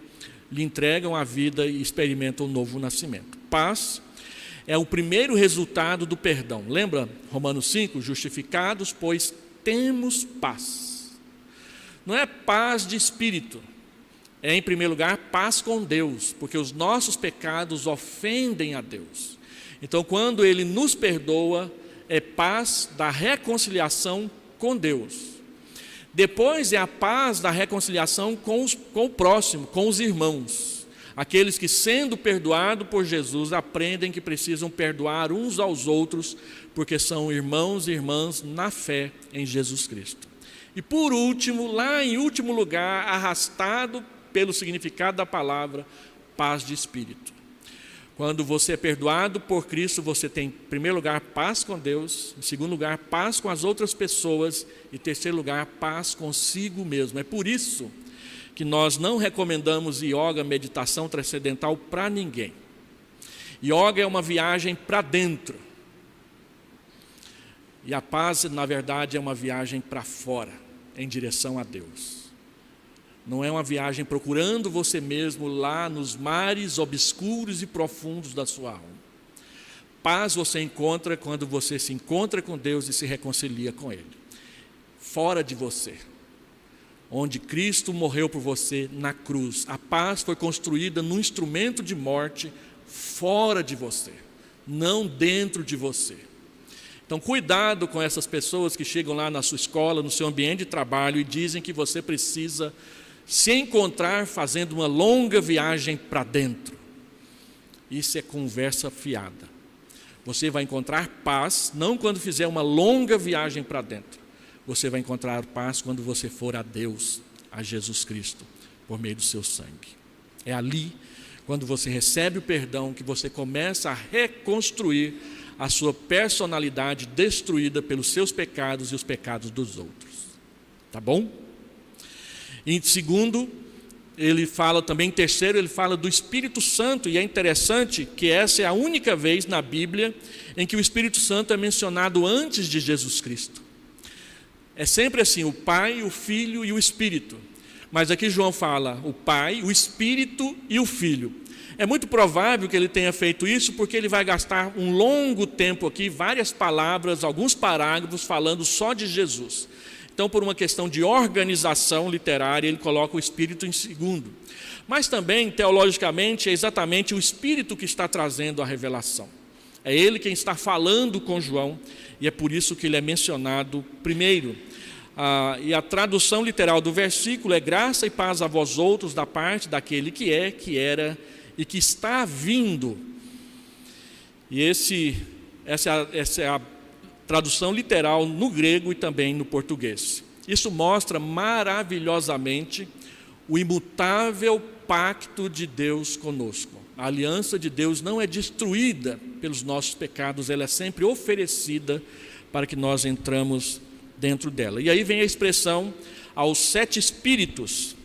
lhe entregam a vida e experimentam um novo nascimento. Paz é o primeiro resultado do perdão. Lembra Romanos 5? Justificados, pois temos paz. Não é paz de espírito, é em primeiro lugar paz com Deus, porque os nossos pecados ofendem a Deus. Então, quando Ele nos perdoa, é paz da reconciliação com Deus. Depois é a paz da reconciliação com o próximo, com os irmãos. Aqueles que, sendo perdoados por Jesus, aprendem que precisam perdoar uns aos outros, porque são irmãos e irmãs na fé em Jesus Cristo. E por último, lá em último lugar, arrastado pelo significado da palavra, paz de espírito. Quando você é perdoado por Cristo, você tem, em primeiro lugar, paz com Deus, em segundo lugar, paz com as outras pessoas, e em terceiro lugar, paz consigo mesmo. É por isso que nós não recomendamos yoga, meditação transcendental para ninguém. Yoga é uma viagem para dentro. E a paz, na verdade, é uma viagem para fora, em direção a Deus. Não é uma viagem procurando você mesmo lá nos mares obscuros e profundos da sua alma. Paz você encontra quando você se encontra com Deus e se reconcilia com Ele. Fora de você, onde Cristo morreu por você na cruz. A paz foi construída num instrumento de morte fora de você, não dentro de você. Então, cuidado com essas pessoas que chegam lá na sua escola, no seu ambiente de trabalho e dizem que você precisa se encontrar fazendo uma longa viagem para dentro. Isso é conversa fiada. Você vai encontrar paz, não quando fizer uma longa viagem para dentro. Você vai encontrar paz quando você for a Deus, a Jesus Cristo, por meio do seu sangue. É ali, quando você recebe o perdão, que você começa a reconstruir a sua personalidade destruída pelos seus pecados e os pecados dos outros. Tá bom? Em segundo, ele fala também, em terceiro, ele fala do Espírito Santo, e é interessante que essa é a única vez na Bíblia em que o Espírito Santo é mencionado antes de Jesus Cristo. É sempre assim, o Pai, o Filho e o Espírito. Mas aqui João fala o Pai, o Espírito e o Filho. É muito provável que ele tenha feito isso porque ele vai gastar um longo tempo aqui, várias palavras, alguns parágrafos falando só de Jesus. Então, por uma questão de organização literária, ele coloca o Espírito em segundo. Mas também, teologicamente, é exatamente o Espírito que está trazendo a revelação. É ele quem está falando com João, e é por isso que ele é mencionado primeiro. E a tradução literal do versículo é: graça e paz a vós outros da parte daquele que é, que era e que está vindo. E essa é a tradução literal no grego e também no português. Isso mostra maravilhosamente o imutável pacto de Deus conosco. A aliança de Deus não é destruída pelos nossos pecados, ela é sempre oferecida para que nós entramos dentro dela. E aí vem a expressão aos 7 espíritos.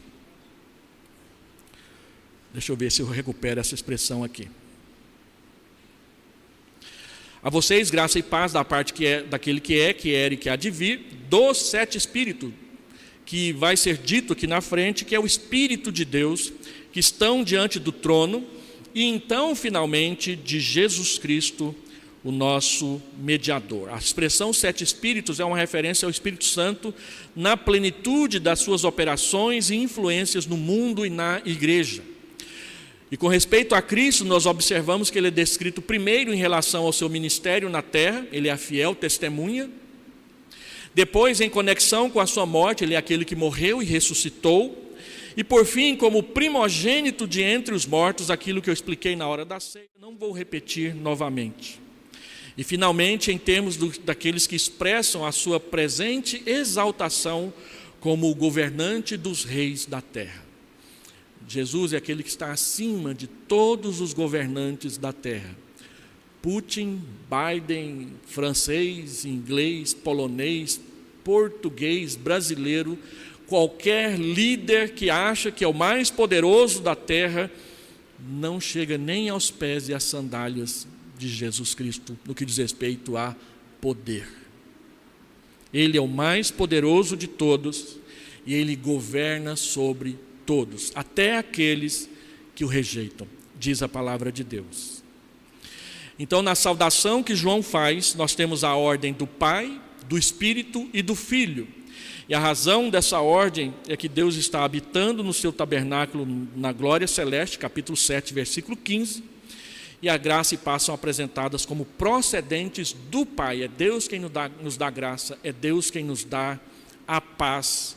Deixa eu ver se eu recupero essa expressão aqui. A vocês, graça e paz da parte daquele que era e que há de vir, dos 7 espíritos, que vai ser dito aqui na frente, que é o Espírito de Deus, que estão diante do trono, e então, finalmente, de Jesus Cristo, o nosso mediador. A expressão 7 espíritos é uma referência ao Espírito Santo na plenitude das suas operações e influências no mundo e na igreja. E com respeito a Cristo, nós observamos que ele é descrito primeiro em relação ao seu ministério na terra, ele é a fiel testemunha. Depois, em conexão com a sua morte, ele é aquele que morreu e ressuscitou. E por fim, como primogênito de entre os mortos, aquilo que eu expliquei na hora da ceia, não vou repetir novamente. E finalmente, em termos daqueles que expressam a sua presente exaltação como o governante dos reis da terra. Jesus é aquele que está acima de todos os governantes da terra. Putin, Biden, francês, inglês, polonês, português, brasileiro, qualquer líder que acha que é o mais poderoso da terra, não chega nem aos pés e às sandálias de Jesus Cristo no que diz respeito a poder. Ele é o mais poderoso de todos e ele governa sobre todos, até aqueles que o rejeitam, diz a palavra de Deus. Então, na saudação que João faz, nós temos a ordem do Pai, do Espírito e do Filho. E a razão dessa ordem é que Deus está habitando no seu tabernáculo na glória celeste, capítulo 7, versículo 15, e a graça e paz são apresentadas como procedentes do Pai. É Deus quem nos dá graça, é Deus quem nos dá a paz.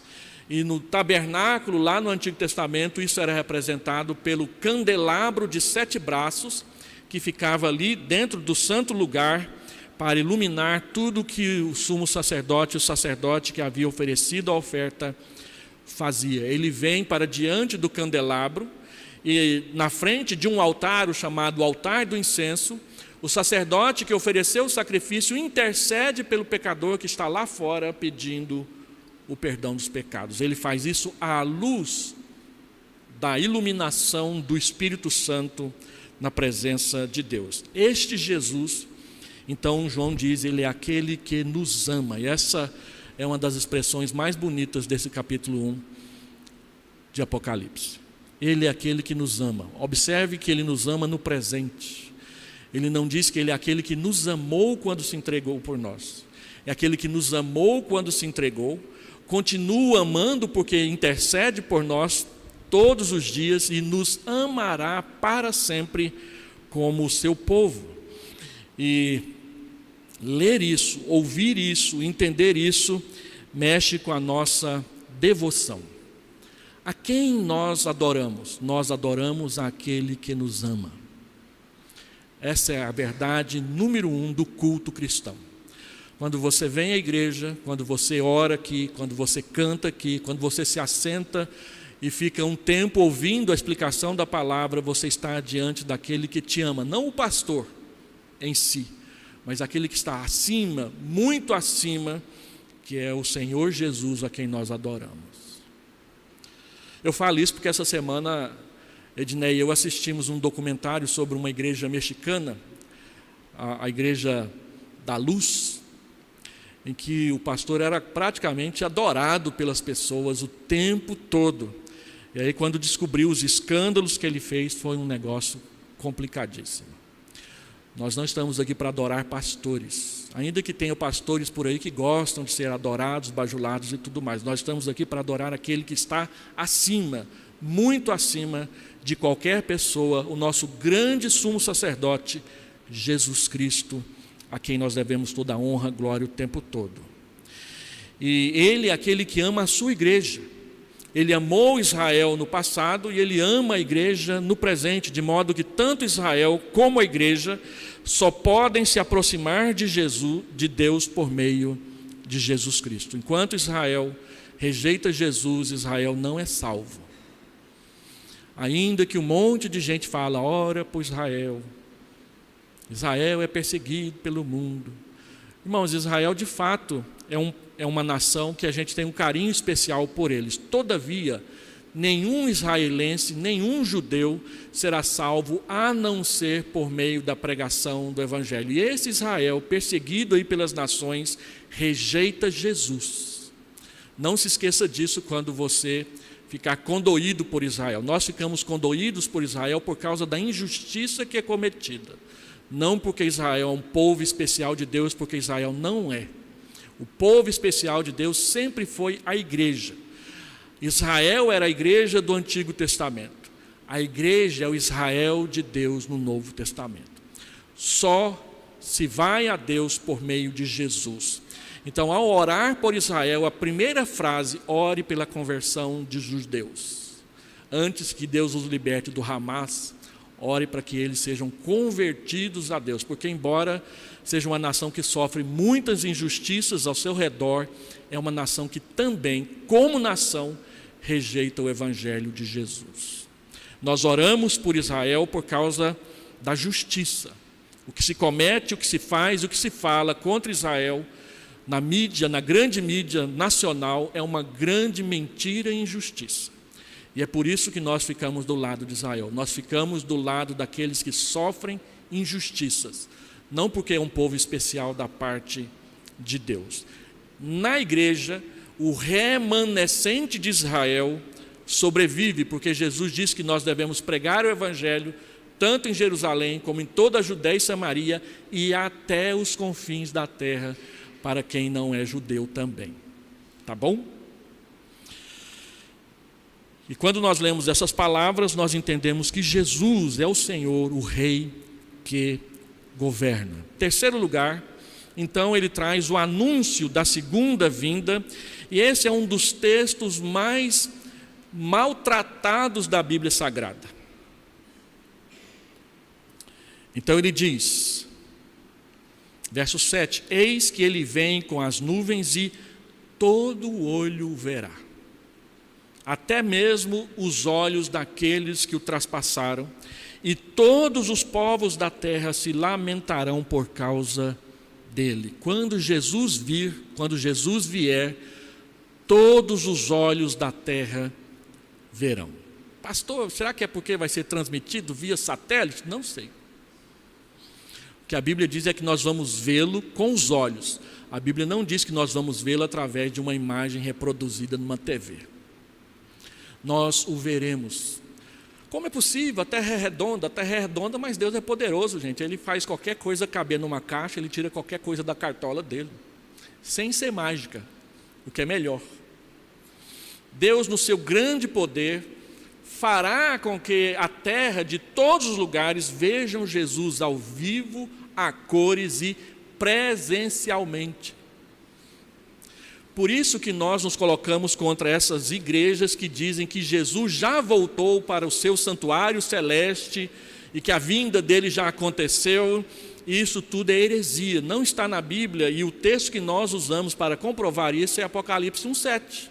E no tabernáculo, lá no Antigo Testamento, isso era representado pelo candelabro de 7 braços, que ficava ali dentro do santo lugar, para iluminar tudo que o sumo sacerdote, o sacerdote que havia oferecido a oferta, fazia. Ele vem para diante do candelabro, e na frente de um altar, o chamado altar do incenso, o sacerdote que ofereceu o sacrifício intercede pelo pecador que está lá fora pedindo o perdão dos pecados. Ele faz isso à luz da iluminação do Espírito Santo na presença de Deus. Este Jesus, então João diz, ele é aquele que nos ama. E essa é uma das expressões mais bonitas desse capítulo 1 de Apocalipse. Ele é aquele que nos ama. Observe que ele nos ama no presente. Ele não diz que ele é aquele que nos amou quando se entregou por nós. É aquele que nos amou quando se entregou, continua amando porque intercede por nós todos os dias e nos amará para sempre como o seu povo. E ler isso, ouvir isso, entender isso, mexe com a nossa devoção. A quem nós adoramos? Nós adoramos aquele que nos ama. Essa é a verdade número 1 do culto cristão. Quando você vem à igreja, quando você ora aqui, quando você canta aqui, quando você se assenta e fica um tempo ouvindo a explicação da palavra, você está diante daquele que te ama, não o pastor em si, mas aquele que está acima, muito acima, que é o Senhor Jesus, a quem nós adoramos. Eu falo isso porque essa semana Ednei e eu assistimos um documentário sobre uma igreja mexicana, a Igreja da Luz, em que o pastor era praticamente adorado pelas pessoas o tempo todo. E aí, quando descobriu os escândalos que ele fez, foi um negócio complicadíssimo. Nós não estamos aqui para adorar pastores, ainda que tenha pastores por aí que gostam de ser adorados, bajulados e tudo mais. Nós estamos aqui para adorar aquele que está acima, muito acima de qualquer pessoa, o nosso grande sumo sacerdote, Jesus Cristo, a quem nós devemos toda a honra, glória o tempo todo. E Ele é aquele que ama a sua igreja. Ele amou Israel no passado e Ele ama a igreja no presente, de modo que tanto Israel como a igreja só podem se aproximar de Jesus, de Deus, por meio de Jesus Cristo. Enquanto Israel rejeita Jesus, Israel não é salvo. Ainda que um monte de gente fala, ora por Israel, Israel é perseguido pelo mundo. Irmãos, Israel de fato é uma nação que a gente tem um carinho especial por eles. Todavia, nenhum israelense, nenhum judeu será salvo a não ser por meio da pregação do Evangelho. E esse Israel, perseguido aí pelas nações, rejeita Jesus. Não se esqueça disso quando você ficar condoído por Israel. Nós ficamos condoídos por Israel por causa da injustiça que é cometida. Não porque Israel é um povo especial de Deus, porque Israel não é. O povo especial de Deus sempre foi a igreja. Israel era a igreja do Antigo Testamento. A igreja é o Israel de Deus no Novo Testamento. Só se vai a Deus por meio de Jesus. Então, ao orar por Israel, a primeira frase, ore pela conversão de judeus. Antes que Deus os liberte do Hamas, ore para que eles sejam convertidos a Deus, porque embora seja uma nação que sofre muitas injustiças ao seu redor, é uma nação que também, como nação, rejeita o Evangelho de Jesus. Nós oramos por Israel por causa da justiça. O que se comete, o que se faz, o que se fala contra Israel, na mídia, na grande mídia nacional, é uma grande mentira e injustiça. E é por isso que nós ficamos do lado de Israel. Nós ficamos do lado daqueles que sofrem injustiças. Não porque é um povo especial da parte de Deus. Na igreja, o remanescente de Israel sobrevive, porque Jesus diz que nós devemos pregar o Evangelho, tanto em Jerusalém, como em toda a Judéia e Samaria, e até os confins da terra, para quem não é judeu também. Tá bom? E quando nós lemos essas palavras, nós entendemos que Jesus é o Senhor, o Rei que governa. Terceiro lugar, então ele traz o anúncio da segunda vinda, e esse é um dos textos mais maltratados da Bíblia Sagrada. Então ele diz, verso 7, eis que ele vem com as nuvens e todo olho o verá. Até mesmo os olhos daqueles que o traspassaram, e todos os povos da terra se lamentarão por causa dele. Quando Jesus vier, todos os olhos da terra verão. Pastor, será que é porque vai ser transmitido via satélite? Não sei. O que a Bíblia diz é que nós vamos vê-lo com os olhos. A Bíblia não diz que nós vamos vê-lo através de uma imagem reproduzida numa TV. Nós o veremos. Como é possível? A terra é redonda, mas Deus é poderoso, gente. Ele faz qualquer coisa caber numa caixa, Ele tira qualquer coisa da cartola dele, sem ser mágica, o que é melhor. Deus, no seu grande poder, fará com que a terra de todos os lugares vejam Jesus ao vivo, a cores e presencialmente. Por isso que nós nos colocamos contra essas igrejas que dizem que Jesus já voltou para o seu santuário celeste e que a vinda dele já aconteceu. Isso tudo é heresia, não está na Bíblia, e o texto que nós usamos para comprovar isso é Apocalipse 1:7.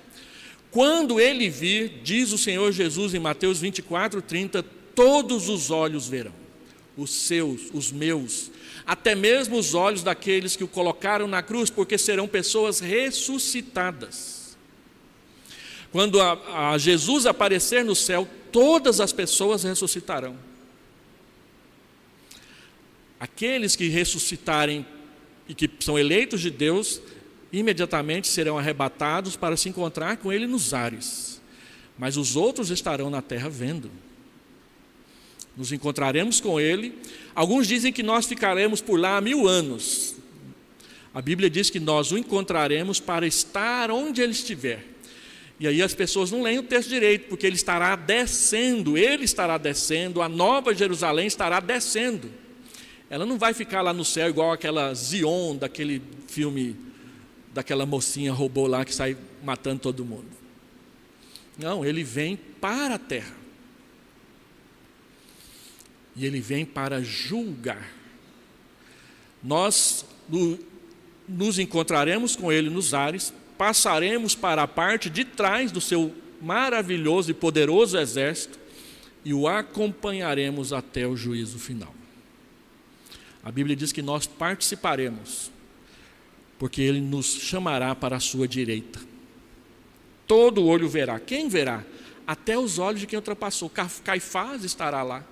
Quando ele vir, diz o Senhor Jesus em Mateus 24:30, todos os olhos verão. os seus, os meus, até mesmo os olhos daqueles que o colocaram na cruz, porque serão pessoas ressuscitadas. Quando a Jesus aparecer no céu, todas as pessoas ressuscitarão. Aqueles que ressuscitarem e que são eleitos de Deus, imediatamente serão arrebatados para se encontrar com Ele nos ares. Mas os outros estarão na terra vendo. Nos encontraremos com Ele. Alguns dizem que nós ficaremos por lá 1000 anos. A Bíblia diz que nós o encontraremos para estar onde Ele estiver. E aí as pessoas não leem o texto direito, porque Ele estará descendo, a Nova Jerusalém estará descendo. Ela não vai ficar lá no céu igual aquela Zion, daquele filme, daquela mocinha robô lá que sai matando todo mundo. Não, Ele vem para a terra. E Ele vem para julgar. Nós nos encontraremos com Ele nos ares, passaremos para a parte de trás do seu maravilhoso e poderoso exército e o acompanharemos até o juízo final. A Bíblia diz que nós participaremos, porque Ele nos chamará para a sua direita. Todo olho verá. Quem verá? Até os olhos de quem ultrapassou. Caifás estará lá.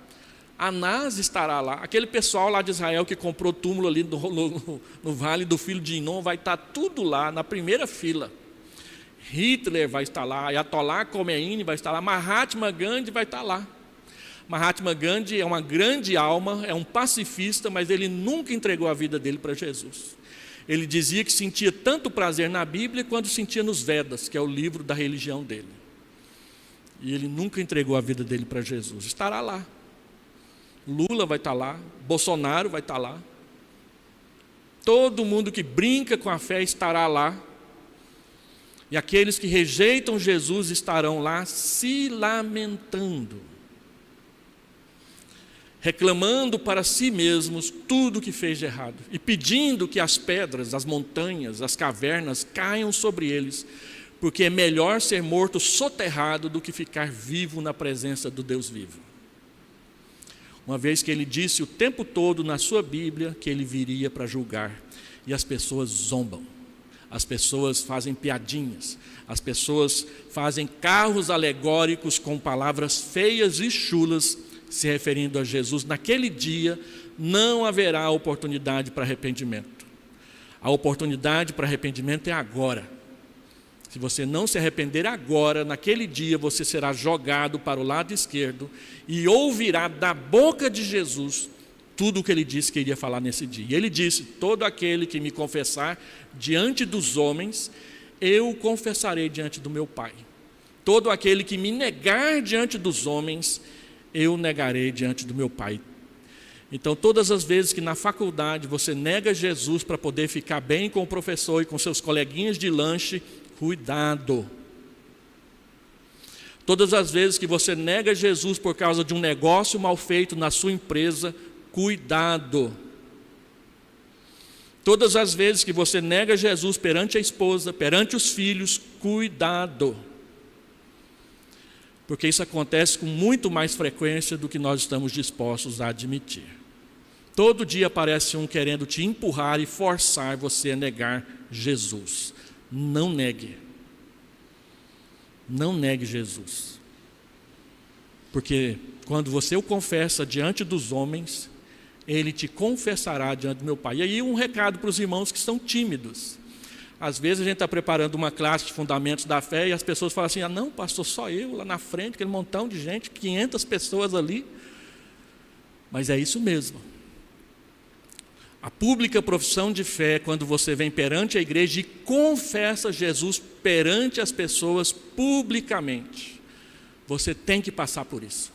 Anás estará lá. Aquele pessoal lá de Israel que comprou túmulo ali no Vale do Filho de Inom, vai estar tudo lá na primeira fila. Hitler vai estar lá, Ayatollah Khomeini vai estar lá, Mahatma Gandhi vai estar lá. Mahatma Gandhi é uma grande alma, é um pacifista, mas ele nunca entregou a vida dele para Jesus. Ele dizia que sentia tanto prazer na Bíblia quanto sentia nos Vedas, que é o livro da religião dele. E ele nunca entregou a vida dele para Jesus. Estará lá. Lula vai estar lá, Bolsonaro vai estar lá. Todo mundo que brinca com a fé estará lá. E aqueles que rejeitam Jesus estarão lá se lamentando, reclamando para si mesmos tudo o que fez de errado e pedindo que as pedras, as montanhas, as cavernas caiam sobre eles, porque é melhor ser morto soterrado do que ficar vivo na presença do Deus vivo. Uma vez que Ele disse o tempo todo na sua Bíblia que Ele viria para julgar, e as pessoas zombam, as pessoas fazem piadinhas, as pessoas fazem carros alegóricos com palavras feias e chulas, se referindo a Jesus. Naquele dia não haverá oportunidade para arrependimento. A oportunidade para arrependimento é agora. Se você não se arrepender agora, naquele dia você será jogado para o lado esquerdo e ouvirá da boca de Jesus tudo o que Ele disse que iria falar nesse dia. E Ele disse: todo aquele que me confessar diante dos homens, eu o confessarei diante do meu Pai. Todo aquele que me negar diante dos homens, eu negarei diante do meu Pai. Então, todas as vezes que na faculdade você nega Jesus para poder ficar bem com o professor e com seus coleguinhas de lanche, cuidado. Todas as vezes que você nega Jesus por causa de um negócio mal feito na sua empresa, cuidado. Todas as vezes que você nega Jesus perante a esposa, perante os filhos, cuidado. Porque isso acontece com muito mais frequência do que nós estamos dispostos a admitir. Todo dia aparece um querendo te empurrar e forçar você a negar Jesus. Não negue. Não negue Jesus. Porque quando você o confessa diante dos homens, Ele te confessará diante do meu Pai. E aí um recado para os irmãos que são tímidos. Às vezes a gente está preparando uma classe de fundamentos da fé e as pessoas falam assim: ah não, pastor, só eu lá na frente, aquele montão de gente, 500 pessoas ali. Mas é isso mesmo. A pública profissão de fé é quando você vem perante a igreja e confessa Jesus perante as pessoas publicamente. Você tem que passar por isso.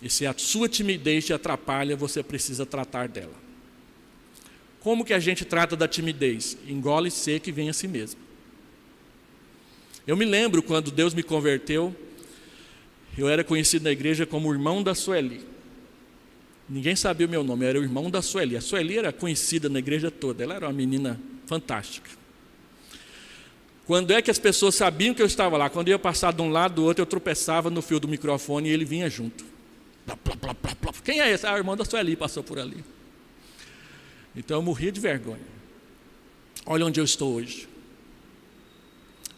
E se a sua timidez te atrapalha, você precisa tratar dela. Como que a gente trata da timidez? Engole seco e vem a si mesmo. Eu me lembro quando Deus me converteu, eu era conhecido na igreja como o irmão da Sueli. Ninguém sabia o meu nome, eu era o irmão da Sueli. A Sueli era conhecida na igreja toda, ela era uma menina fantástica. Quando é que as pessoas sabiam que eu estava lá? Quando eu ia passar de um lado do outro, eu tropeçava no fio do microfone e ele vinha junto. Quem é esse? A irmã da Sueli passou por ali. Então eu morria de vergonha. Olha onde eu estou hoje.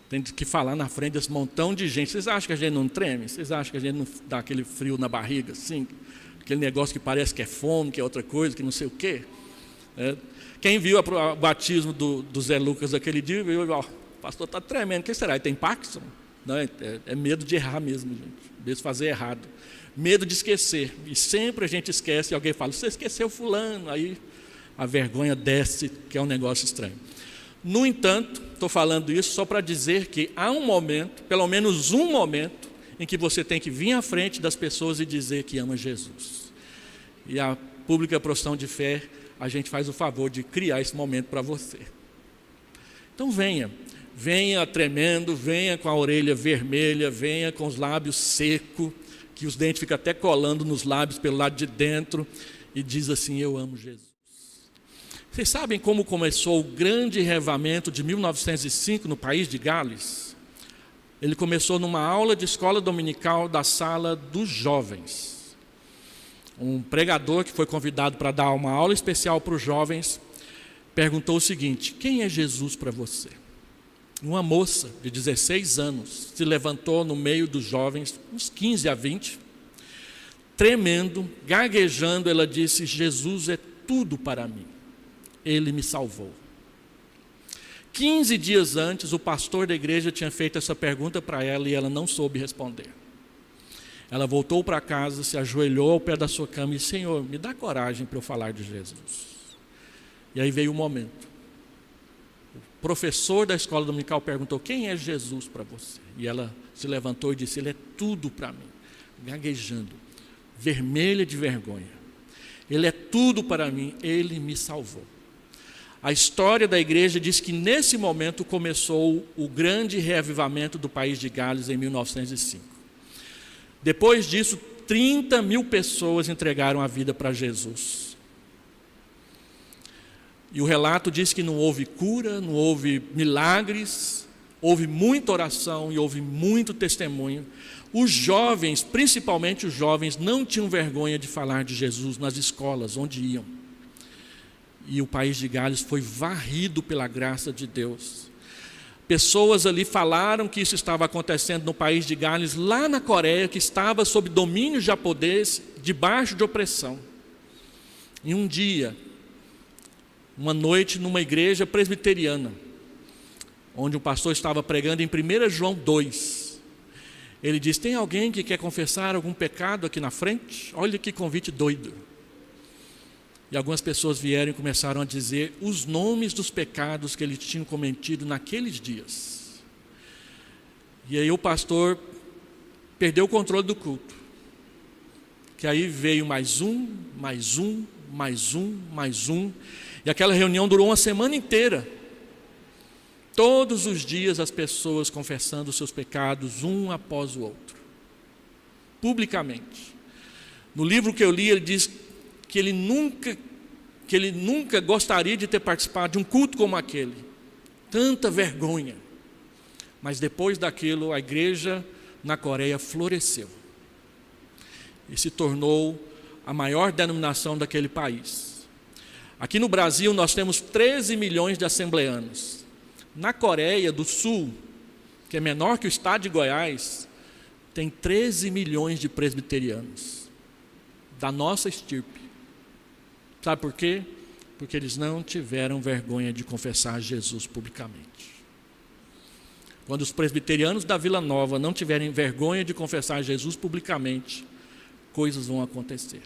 Tem que falar na frente desse montão de gente. Vocês acham que a gente não treme? Vocês acham que a gente não dá aquele frio na barriga, assim? Aquele negócio que parece que é fome, que é outra coisa, que não sei o quê? Quem viu o batismo do Zé Lucas aquele dia, viu, ó, o pastor está tremendo. O que será? Ele tem Parkinson? Não, é medo de errar mesmo, gente. Medo de fazer errado. Medo de esquecer. E sempre a gente esquece e alguém fala, você esqueceu fulano. Aí a vergonha desce, que é um negócio estranho. No entanto, estou falando isso só para dizer que há um momento, pelo menos um momento, em que você tem que vir à frente das pessoas e dizer que ama Jesus. E a pública profissão de fé, a gente faz o favor de criar esse momento para você. Então venha tremendo, venha com a orelha vermelha, venha com os lábios secos, que os dentes ficam até colando nos lábios pelo lado de dentro, e diz assim, eu amo Jesus. Vocês sabem como começou o grande reavivamento de 1905 no país de Gales? Ele começou numa aula de escola dominical da sala dos jovens. Um pregador que foi convidado para dar uma aula especial para os jovens perguntou o seguinte, quem é Jesus para você? Uma moça de 16 anos se levantou no meio dos jovens, uns 15 a 20, tremendo, gaguejando, ela disse, Jesus é tudo para mim. Ele me salvou. 15 dias antes, o pastor da igreja tinha feito essa pergunta para ela e ela não soube responder. Ela voltou para casa, se ajoelhou ao pé da sua cama e disse, Senhor, me dá coragem para eu falar de Jesus. E aí veio o momento. O professor da escola dominical perguntou, quem é Jesus para você? E ela se levantou e disse, ele é tudo para mim. Gaguejando, vermelha de vergonha. Ele é tudo para mim, ele me salvou. A história da igreja diz que nesse momento começou o grande reavivamento do país de Gales em 1905. Depois disso, 30 mil pessoas entregaram a vida para Jesus. E o relato diz que não houve cura, não houve milagres, houve muita oração e houve muito testemunho. Os jovens, principalmente os jovens, não tinham vergonha de falar de Jesus nas escolas onde iam. E o país de Gales foi varrido pela graça de Deus. Pessoas ali falaram que isso estava acontecendo no país de Gales, lá na Coreia, que estava sob domínio japonês, debaixo de opressão. E um dia, uma noite numa igreja presbiteriana, onde o pastor estava pregando em 1 João 2, ele diz, tem alguém que quer confessar algum pecado aqui na frente? Olha que convite doido. E algumas pessoas vieram e começaram a dizer os nomes dos pecados que eles tinham cometido naqueles dias. E aí o pastor perdeu o controle do culto. Que aí veio mais um. E aquela reunião durou uma semana inteira. Todos os dias as pessoas confessando os seus pecados, um após o outro. Publicamente. No livro que eu li, ele diz que ele nunca gostaria de ter participado de um culto como aquele. Tanta vergonha. Mas depois daquilo, a igreja na Coreia floresceu. E se tornou a maior denominação daquele país. Aqui no Brasil, nós temos 13 milhões de assembleanos. Na Coreia do Sul, que é menor que o estado de Goiás, tem 13 milhões de presbiterianos. Da nossa estirpe. Sabe por quê? Porque eles não tiveram vergonha de confessar Jesus publicamente. Quando os presbiterianos da Vila Nova não tiverem vergonha de confessar Jesus publicamente, coisas vão acontecer.